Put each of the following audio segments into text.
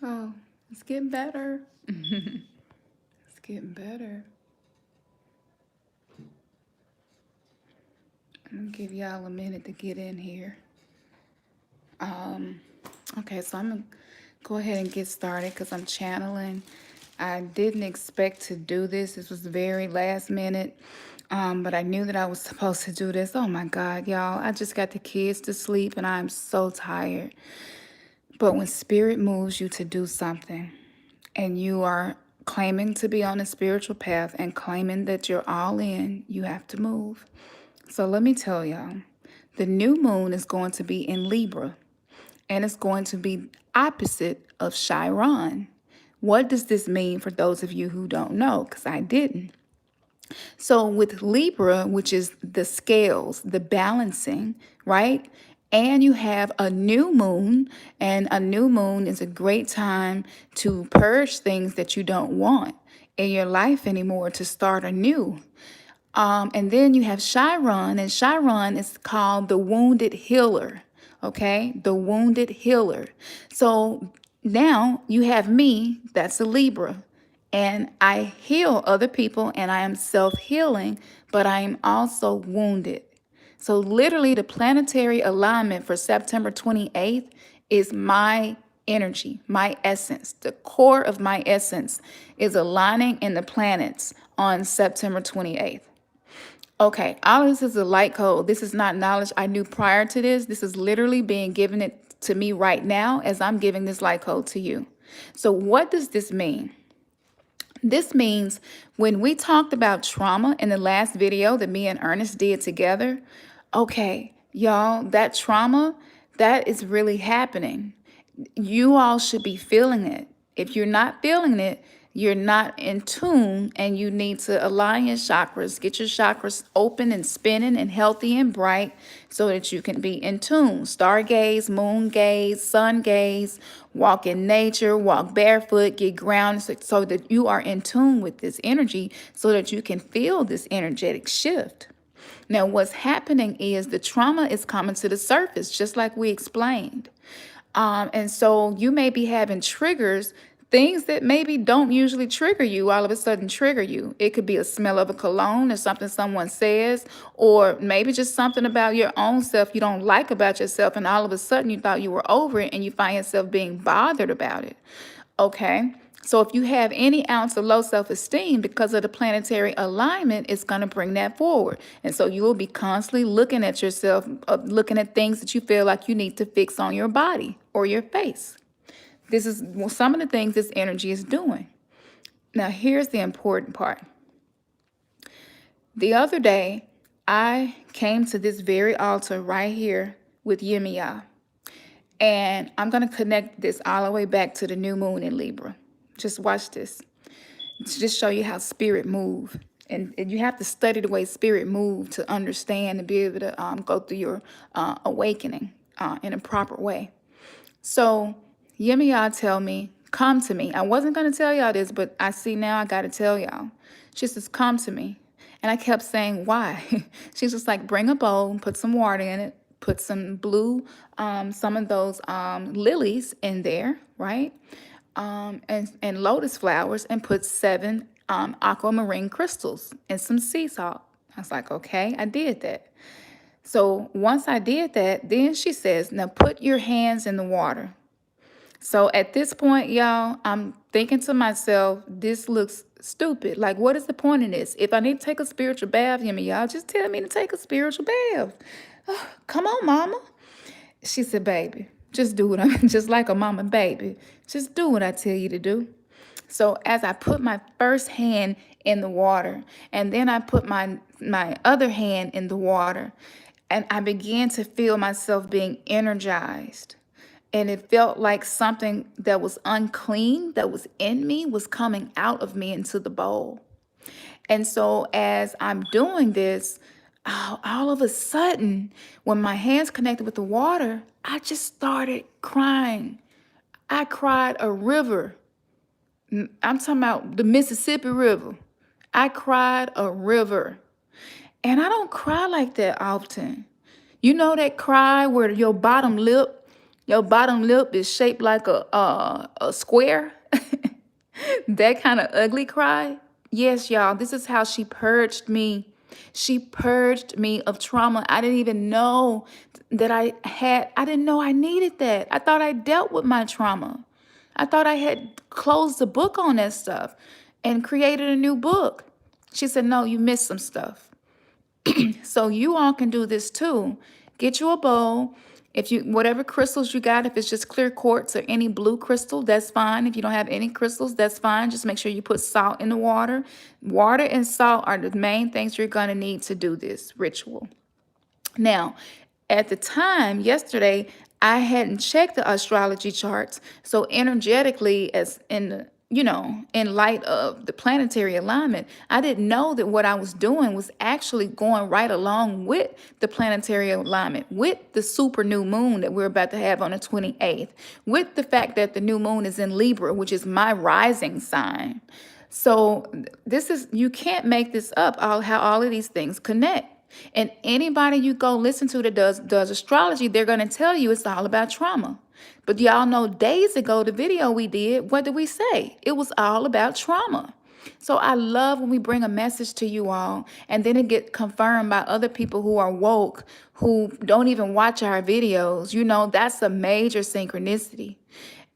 Oh, it's getting better. It's getting better. I'm gonna give y'all a minute to get in here. Um, okay, so I'm gonna go ahead and get started because I'm channeling. I didn't expect to do this. This was very last minute. But I knew that I was supposed to do this. Oh my God, y'all. I just got the kids to sleep and I'm so tired. But when spirit moves you to do something and you are claiming to be on a spiritual path and claiming that you're all in, you have to move. So let me tell y'all, the new moon is going to be in Libra and it's going to be opposite of Chiron. What does this mean for those of you who don't know? Because I didn't. So with Libra, which is the scales, the balancing, right? And you have a new moon, and a new moon is a great time to purge things that you don't want in your life anymore, to start anew. And then you have Chiron, and Chiron is called the wounded healer. Okay, the wounded healer. So now you have me, that's a Libra, and I heal other people and I am self healing, but I am also wounded. So, literally, the planetary alignment for September 28th is my energy, my essence. The core of my essence is aligning in the planets on September 28th. Okay, all this is a light code. This is not knowledge I knew prior to this. This is literally being given it to me right now as I'm giving this light code to you. So, what does this mean? This means when we talked about trauma in the last video that me and Ernest did together, okay, y'all, that trauma, that is really happening. You all should be feeling it. If you're not feeling it, you're not in tune and you need to align your chakras, get your chakras open and spinning and healthy and bright so that you can be in tune. Stargaze, moon gaze, sun gaze, walk in nature, walk barefoot, get grounded so that you are in tune with this energy so that you can feel this energetic shift. Now, what's happening is the trauma is coming to the surface, just like we explained. And so you may be having triggers, things that maybe don't usually trigger you, all of a sudden trigger you. It could be a smell of a cologne or something someone says, or maybe just something about your own self you don't like about yourself, and all of a sudden you thought you were over it and you find yourself being bothered about it. Okay. So if you have any ounce of low self-esteem because of the planetary alignment, it's going to bring that forward. And so you will be constantly looking at yourself, looking at things that you feel like you need to fix on your body or your face. This is some of the things this energy is doing. Now, here's the important part. The other day, I came to this very altar right here with Yemiya. And I'm going to connect this all the way back to the new moon in Libra. Just watch this. To just show you how spirit move. And you have to study the way spirit move to understand and be able to go through your awakening in a proper way. So Yemiya tell me, come to me. I wasn't going to tell y'all this, but I see now I got to tell y'all. She says, come to me. And I kept saying, why? She's just like, bring a bowl, put some water in it, put some blue, some of those lilies in there, right? And lotus flowers, and put 7 aquamarine crystals and some sea salt. I was like, okay, I did that. So once I did that, then she says, now put your hands in the water. So at this point, y'all, I'm thinking to myself, this looks stupid. Like, what is the point in this? If I need to take a spiritual bath, y'all just tell me to take a spiritual bath. Oh, come on, mama. She said, baby, just do what I'm just like a mama, baby. Just do what I tell you to do. So as I put my first hand in the water, and then I put my other hand in the water, and I began to feel myself being energized. And it felt like something that was unclean, that was in me, was coming out of me into the bowl. And so as I'm doing this, all of a sudden, when my hands connected with the water, I just started crying. I cried a river. I'm talking about the Mississippi River. I cried a river. And I don't cry like that often. You know that cry where your bottom lip, Your bottom lip is shaped like a square. That kind of ugly cry. Yes, y'all, this is how she purged me. She purged me of trauma. I didn't even know that I didn't know I needed that. I thought I dealt with my trauma. I thought I had closed the book on that stuff and created a new book. She said, no, you missed some stuff. So you all can do this too. Get you a bowl. If you, whatever crystals you got, if it's just clear quartz or any blue crystal, that's fine. If you don't have any crystals, that's fine. Just make sure you put salt in the water. Water and salt are the main things you're going to need to do this ritual. Now, at the time, yesterday, I hadn't checked the astrology charts. So energetically, as in the, in light of the planetary alignment, I didn't know that what I was doing was actually going right along with the planetary alignment, with the super new moon that we're about to have on the 28th, with the fact that the new moon is in Libra, which is my rising sign. So this is, you can't make this up, how all of these things connect. And anybody you go listen to that does astrology, they're going to tell you it's all about trauma. But y'all know days ago, the video we did, what did we say? It was all about trauma. So I love when we bring a message to you all and then it get confirmed by other people who are woke, who don't even watch our videos. That's a major synchronicity.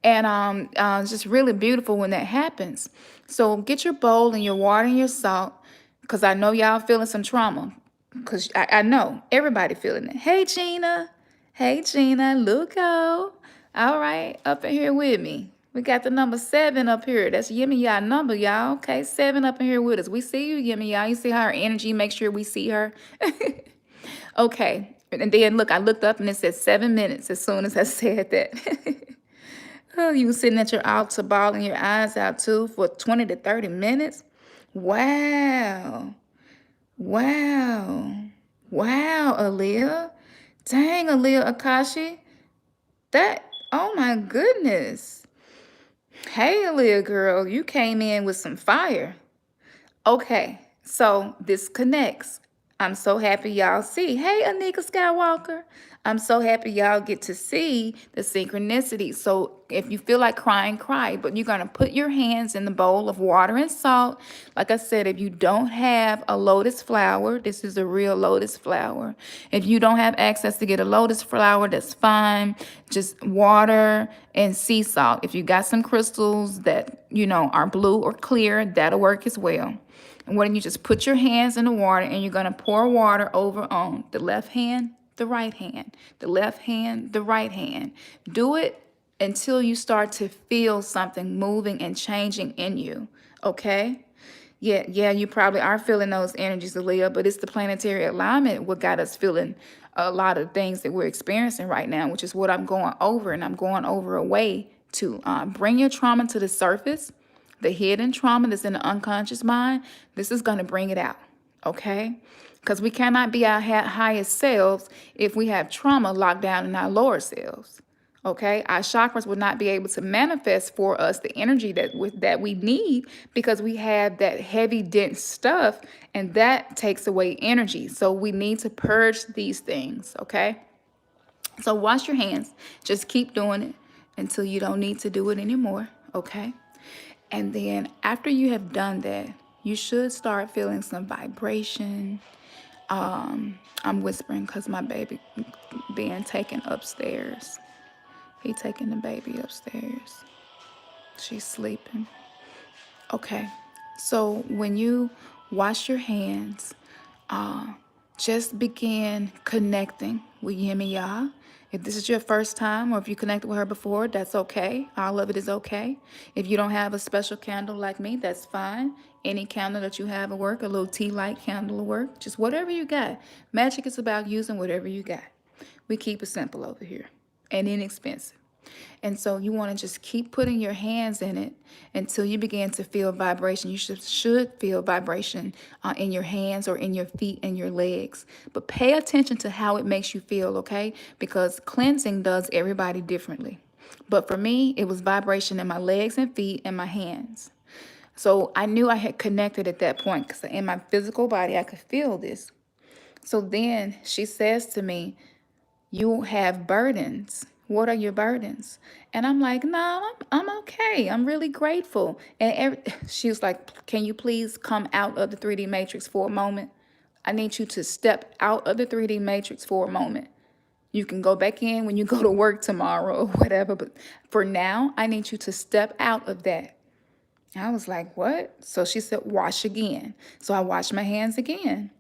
And it's just really beautiful when that happens. So get your bowl and your water and your salt, because I know y'all feeling some trauma. Because I know everybody feeling it. Hey, Gina. Hey, Gina. Luco. All right. Up in here with me. We got the number 7 up here. That's Yimmy y'all number, y'all. Okay, 7 up in here with us. We see you, Yimmy y'all. You see how her energy makes sure we see her? Okay. And then, look, I looked up and it said 7 minutes as soon as I said that. Oh, you were sitting at your altar bawling your eyes out, too, for 20 to 30 minutes? Wow. Wow. Wow, Aaliyah. Dang, Aaliyah Akashi. Oh my goodness. Hey, Aaliyah girl, you came in with some fire. Okay, so this connects. I'm so happy y'all see. Hey, Anika Skywalker. I'm so happy y'all get to see the synchronicity. So if you feel like crying, cry. But you're going to put your hands in the bowl of water and salt. Like I said, if you don't have a lotus flower, this is a real lotus flower. If you don't have access to get a lotus flower, that's fine. Just water and sea salt. If you got some crystals that, are blue or clear, that'll work as well. And when you just put your hands in the water and you're going to pour water over on the left hand, the right hand, the left hand, the right hand. Do it until you start to feel something moving and changing in you. Okay? Yeah, you probably are feeling those energies, Aaliyah, but it's the planetary alignment what got us feeling a lot of things that we're experiencing right now, which is what I'm going over. And I'm going over a way to bring your trauma to the surface. The hidden trauma that's in the unconscious mind, this is going to bring it out, okay? Because we cannot be our highest selves if we have trauma locked down in our lower selves, okay? Our chakras will not be able to manifest for us the energy that we need because we have that heavy, dense stuff, and that takes away energy. So we need to purge these things, okay? So wash your hands. Just keep doing it until you don't need to do it anymore, okay? And then after you have done that, you should start feeling some vibration. I'm whispering because my baby being taken upstairs. He taking the baby upstairs. She's sleeping. Okay. So when you wash your hands, just begin connecting with Yemiya. If this is your first time or if you connected with her before, that's okay. All of it is okay. If you don't have a special candle like me, that's fine. Any candle that you have will work, a little tea light candle will work. Just whatever you got. Magic is about using whatever you got. We keep it simple over here and inexpensive. And so you want to just keep putting your hands in it until you begin to feel vibration. You should feel vibration in your hands or in your feet and your legs. But pay attention to how it makes you feel, okay? Because cleansing does everybody differently. But for me, it was vibration in my legs and feet and my hands. So I knew I had connected at that point because in my physical body, I could feel this. So then she says to me, you have burdens. What are your burdens? And I'm like, no, I'm okay. I'm really grateful. And she was like, can you please come out of the 3D matrix for a moment? I need you to step out of the 3D matrix for a moment. You can go back in when you go to work tomorrow or whatever, but for now, I need you to step out of that. I was like, what? So she said, wash again. So I washed my hands again.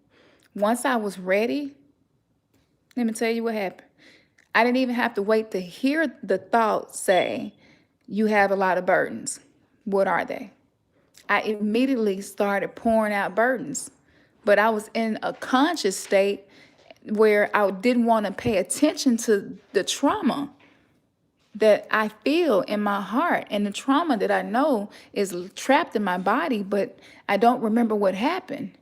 Once I was ready, let me tell you what happened. I didn't even have to wait to hear the thought say, you have a lot of burdens. What are they? I immediately started pouring out burdens, but I was in a conscious state where I didn't want to pay attention to the trauma that I feel in my heart and the trauma that I know is trapped in my body, but I don't remember what happened.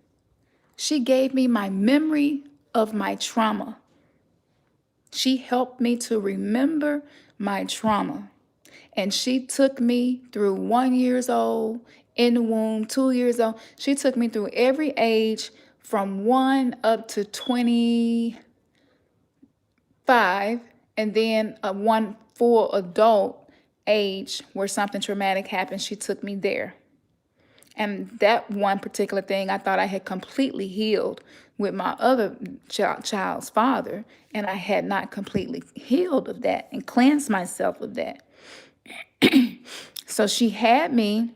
She gave me my memory of my trauma. She helped me to remember my trauma. And she took me through 1 year old, in the womb, 2 years old. She took me through every age from 1 up to 25, and then a one full adult age where something traumatic happened. She took me there. And that one particular thing, I thought I had completely healed with my other child's father, and I had not completely healed of that and cleansed myself of that. So she had me,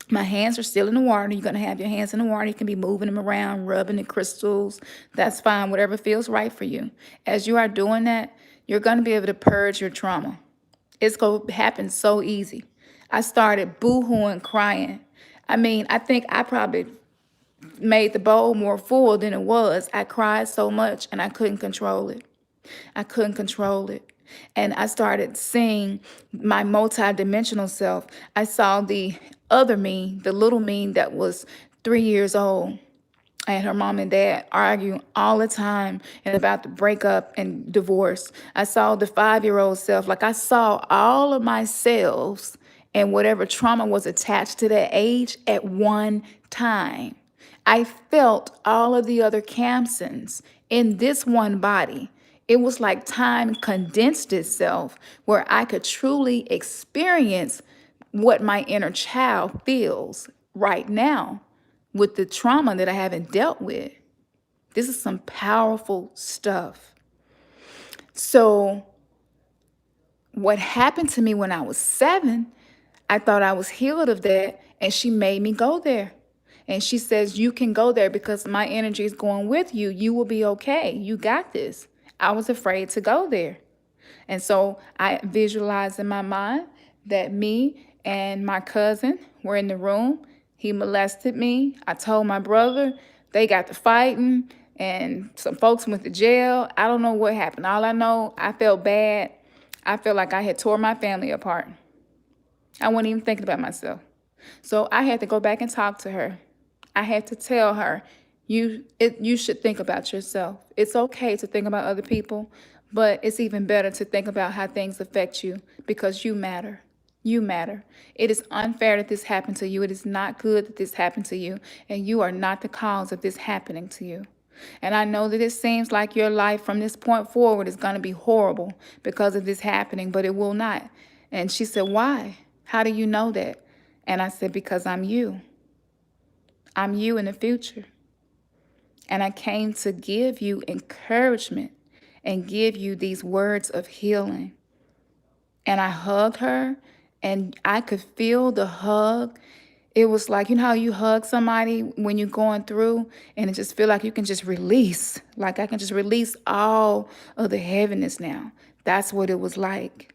my hands are still in the water. You're going to have your hands in the water. You can be moving them around, rubbing the crystals. That's fine, whatever feels right for you. As you are doing that, you're going to be able to purge your trauma. It's going to happen so easy. I started boo-hooing, crying. I mean, I think I probably made the bowl more full than it was. I cried so much and I couldn't control it. I couldn't control it. And I started seeing my multidimensional self. I saw the other me, the little me that was 3 years old. And her mom and dad argue all the time and about the breakup and divorce. I saw the 5 year old self. Like I saw all of my selves and whatever trauma was attached to that age at one time. I felt all of the other Camsons in this one body. It was like time condensed itself where I could truly experience what my inner child feels right now with the trauma that I haven't dealt with. This is some powerful stuff. So what happened to me when I was 7, I thought I was healed of that, and she made me go there. And she says, you can go there because my energy is going with you. You will be okay. You got this. I was afraid to go there. And so I visualized in my mind that me and my cousin were in the room. He molested me. I told my brother. They got to fighting, and some folks went to jail. I don't know what happened. All I know, I felt bad. I felt like I had tore my family apart. I wasn't even thinking about myself. So I had to go back and talk to her. I had to tell her, you should think about yourself. It's okay to think about other people, but it's even better to think about how things affect you because you matter. You matter. It is unfair that this happened to you. It is not good that this happened to you, and you are not the cause of this happening to you. And I know that it seems like your life from this point forward is going to be horrible because of this happening, but it will not. And she said, why? How do you know that? And I said, because I'm you. I'm you in the future. And I came to give you encouragement and give you these words of healing. And I hugged her, and I could feel the hug. It was like, you know how you hug somebody when you're going through and it just feel like you can just release. Like I can just release all of the heaviness now. That's what it was like.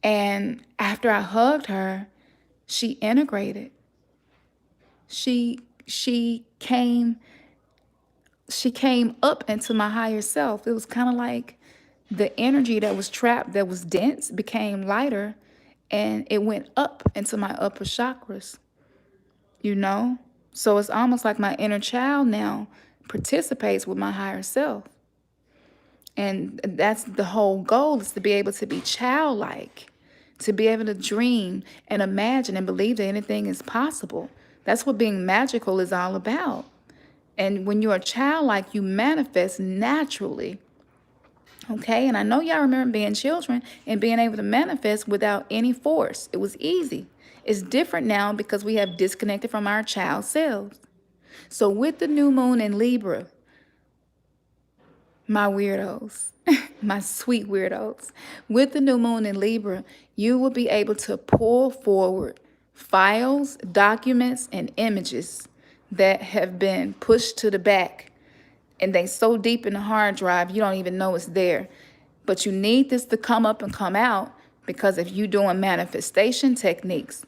And after I hugged her, she integrated. She came up into my higher self. It was kind of like the energy that was trapped, that was dense, became lighter, and it went up into my upper chakras, you know? So it's almost like my inner child now participates with my higher self. And that's the whole goal, is to be able to be childlike, to be able to dream and imagine and believe that anything is possible. That's what being magical is all about. And when you are childlike, you manifest naturally. Okay, and I know y'all remember being children and being able to manifest without any force. It was easy. It's different now because we have disconnected from our child selves. So with the new moon in Libra, my weirdos, my sweet weirdos, with the new moon in Libra, you will be able to pull forward files, documents, and images that have been pushed to the back, and they so deep in the hard drive you don't even know it's there. But you need this to come up and come out, because if you're doing manifestation techniques,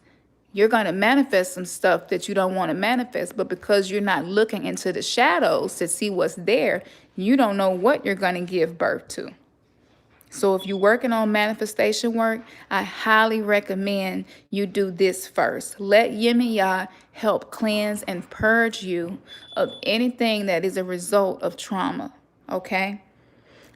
you're going to manifest some stuff that you don't want to manifest, but because you're not looking into the shadows to see what's there, you don't know what you're going to give birth to. So if you're working on manifestation work, I highly recommend you do this first. Let Yin and Ya help cleanse and purge you of anything that is a result of trauma, okay?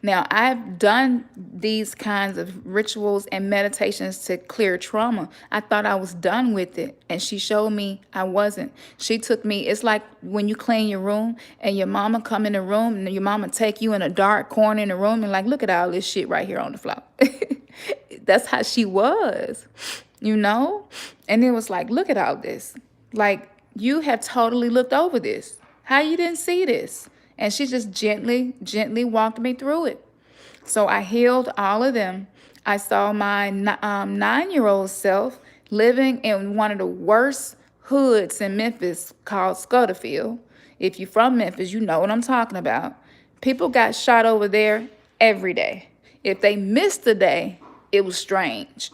Now, I've done these kinds of rituals and meditations to clear trauma. I thought I was done with it, and she showed me I wasn't. She took me, it's like when you clean your room and your mama come in the room and your mama take you in a dark corner in the room and like, look at all this shit right here on the floor. That's how she was, you know? And it was like, look at all this. Like, you have totally looked over this. How you didn't see this? And she just gently walked me through it. So I healed all of them. I saw my 9-year-old self living in one of the worst hoods in Memphis called Scudderfield. If you're from Memphis, you know what I'm talking about. People got shot over there every day. If they missed a day, it was strange,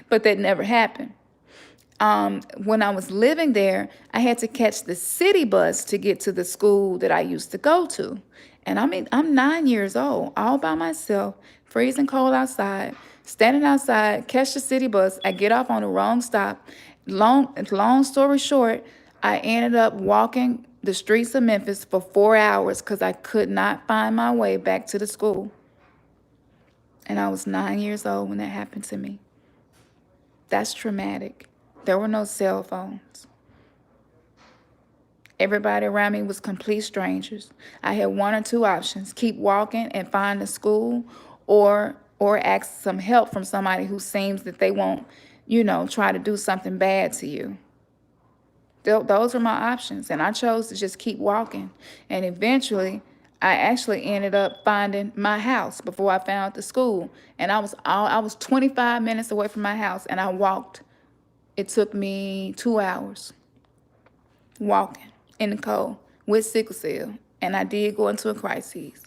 but that never happened. When I was living there, I had to catch the city bus to get to the school that I used to go to. And I mean, I'm 9 years old, all by myself, freezing cold outside, standing outside, catch the city bus. I get off on the wrong stop. Long story short, I ended up walking the streets of Memphis for 4 hours because I could not find my way back to the school. And I was 9 years old when that happened to me. That's traumatic. There were no cell phones. Everybody around me was complete strangers. I had one or two options: keep walking and find a school, or ask some help from somebody who seems that they won't, try to do something bad to you. Those are my options, and I chose to just keep walking. And eventually, I actually ended up finding my house before I found the school. And I was 25 minutes away from my house, and I walked. It took me 2 hours walking in the cold with sickle cell. And I did go into a crisis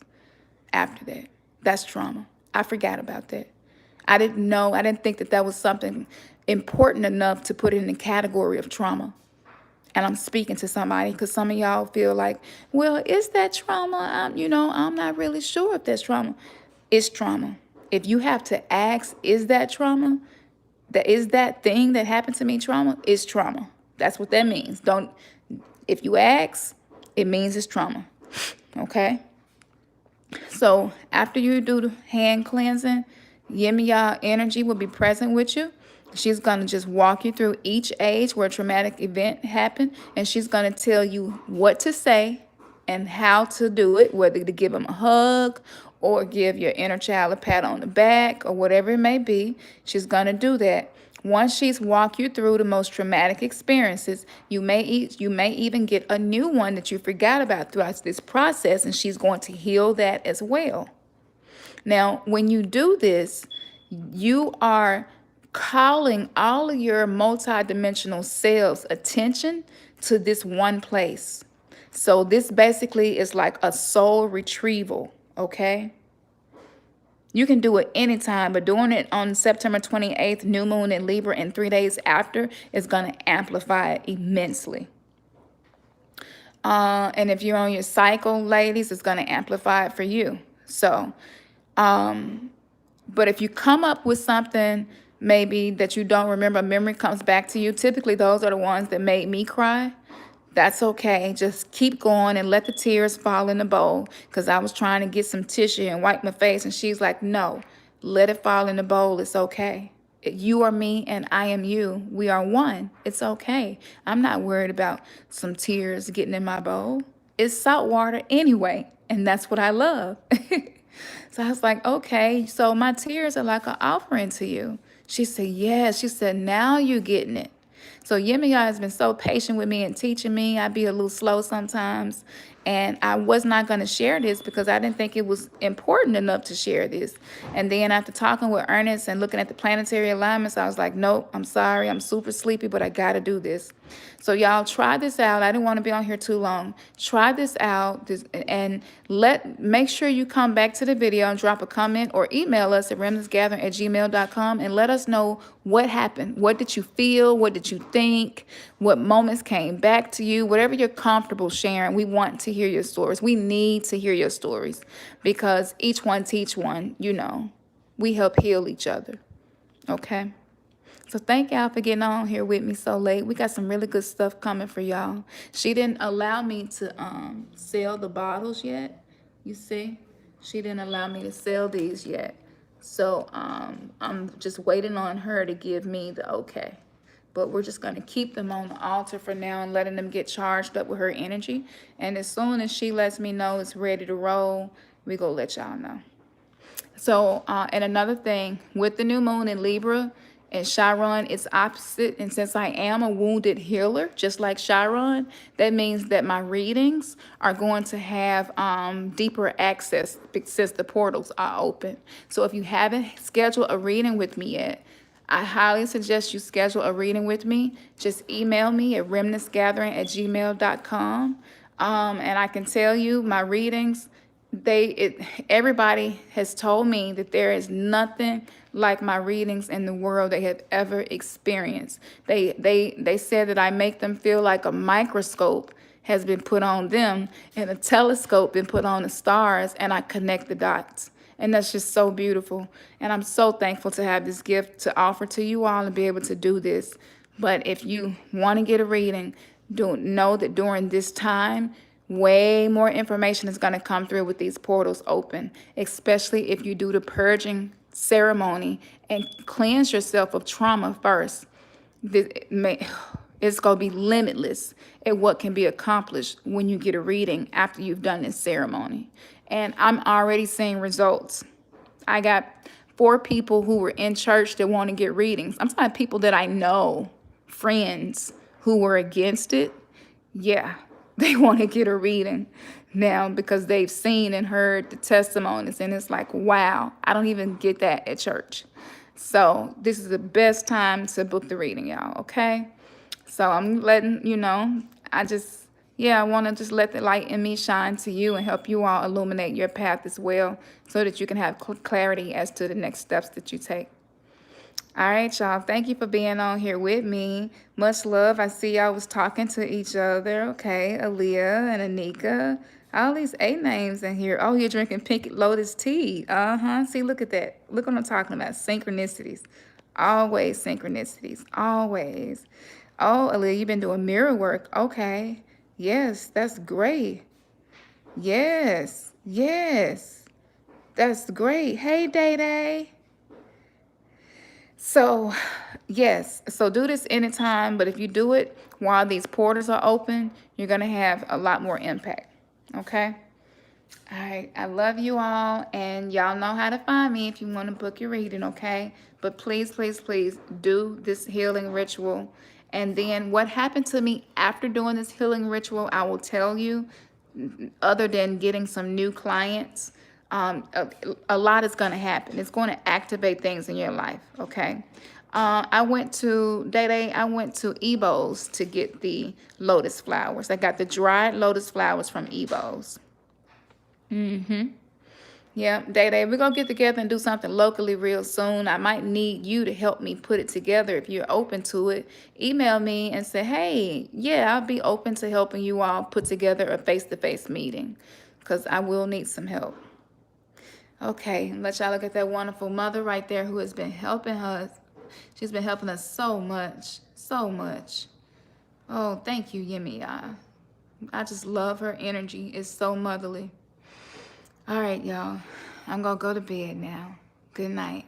after that. That's trauma. I forgot about that. I didn't think that that was something important enough to put it in the category of trauma. And I'm speaking to somebody because some of y'all feel like, well, is that trauma? I'm not really sure if that's trauma. It's trauma. If you have to ask, is that trauma? Is that thing that happened to me trauma? It's trauma. That's what that means. If you ask, it means it's trauma. Okay? So after you do the hand cleansing, Yemiya energy will be present with you. She's going to just walk you through each age where a traumatic event happened, and she's going to tell you what to say and how to do it, whether to give them a hug or give your inner child a pat on the back or whatever it may be. She's going to do that. Once she's walked you through the most traumatic experiences, you may even get a new one that you forgot about throughout this process, and she's going to heal that as well. Now, when you do this, you are calling all of your multidimensional selves' attention to this one place. So this basically is like a soul retrieval, okay? You can do it anytime, but doing it on September 28th, new moon in Libra, and 3 days after is going to amplify it immensely. And if you're on your cycle, ladies, it's going to amplify it for you. So, but if you come up with something maybe that you don't remember, memory comes back to you, typically those are the ones that made me cry. That's okay. Just keep going and let the tears fall in the bowl, because I was trying to get some tissue and wipe my face, and she's like, no, let it fall in the bowl. It's okay. You are me and I am you. We are one. It's okay. I'm not worried about some tears getting in my bowl. It's salt water anyway, and that's what I love. So I was like, okay, so my tears are like an offering to you. She said, yes. She said, now you're getting it. So Yemiya has been so patient with me and teaching me. I be a little slow sometimes. And I was not going to share this because I didn't think it was important enough to share this. And then after talking with Ernest and looking at the planetary alignments, I was like, nope, I'm sorry. I'm super sleepy, but I got to do this. So y'all try this out. I didn't want to be on here too long. Try this out and make sure you come back to the video and drop a comment or email us at remnantsgathering@gmail.com and let us know what happened. What did you feel? What did you think? What moments came back to you? Whatever you're comfortable sharing, we want to hear your stories. We need to hear your stories because each one teach one, you know. We help heal each other. Okay? So thank y'all for getting on here with me so late. We got some really good stuff coming for y'all. She didn't allow me to sell the bottles yet. You see? She didn't allow me to sell these yet. So I'm just waiting on her to give me the okay. But we're just going to keep them on the altar for now and letting them get charged up with her energy. And as soon as she lets me know it's ready to roll, we go let y'all know. So, and another thing, with the new moon in Libra and Chiron, it's opposite. And since I am a wounded healer, just like Chiron, that means that my readings are going to have deeper access since the portals are open. So if you haven't scheduled a reading with me yet, I highly suggest you schedule a reading with me. Just email me at remnantsgathering@gmail.com. And I can tell you my readings, everybody has told me that there is nothing like my readings in the world they have ever experienced. They said that I make them feel like a microscope has been put on them and a telescope been put on the stars, and I connect the dots. And that's just so beautiful. And I'm so thankful to have this gift to offer to you all and be able to do this. But if you want to get a reading, know that during this time, way more information is going to come through with these portals open, especially if you do the purging ceremony and cleanse yourself of trauma first. It's going to be limitless at what can be accomplished when you get a reading after you've done this ceremony. And I'm already seeing results. I got 4 people who were in church that want to get readings. I'm talking people that I know, friends who were against it. Yeah, they want to get a reading now because they've seen and heard the testimonies. And it's like, wow, I don't even get that at church. So this is the best time to book the reading, y'all, okay? So I'm letting you know, I want to just let the light in me shine to you and help you all illuminate your path as well so that you can have clarity as to the next steps that you take. All right, y'all. Thank you for being on here with me. Much love. I see y'all was talking to each other. Okay, Aaliyah and Anika. All these A names in here. Oh, you're drinking pink lotus tea. See, look at that. Look what I'm talking about. Synchronicities. Always synchronicities. Always. Oh, Aaliyah, you've been doing mirror work. Okay. Yes, that's great. Yes. That's great. Hey, Day Day. So, yes. So do this anytime, but if you do it while these portals are open, you're going to have a lot more impact. Okay? All right. I love you all, and y'all know how to find me if you want to book your reading, okay? But please, please, please do this healing ritual. And then what happened to me after doing this healing ritual, I will tell you, other than getting some new clients, a lot is going to happen. It's going to activate things in your life, okay? I went to Ebo's to get the lotus flowers. I got the dried lotus flowers from Ebo's. Yeah, Day, we're going to get together and do something locally real soon. I might need you to help me put it together if you're open to it. Email me and say, hey, yeah, I'll be open to helping you all put together a face-to-face meeting because I will need some help. Okay, let y'all look at that wonderful mother right there who has been helping us. She's been helping us so much, so much. Oh, thank you, Yemi. I just love her energy. It's so motherly. All right, y'all. I'm going to go to bed now. Good night.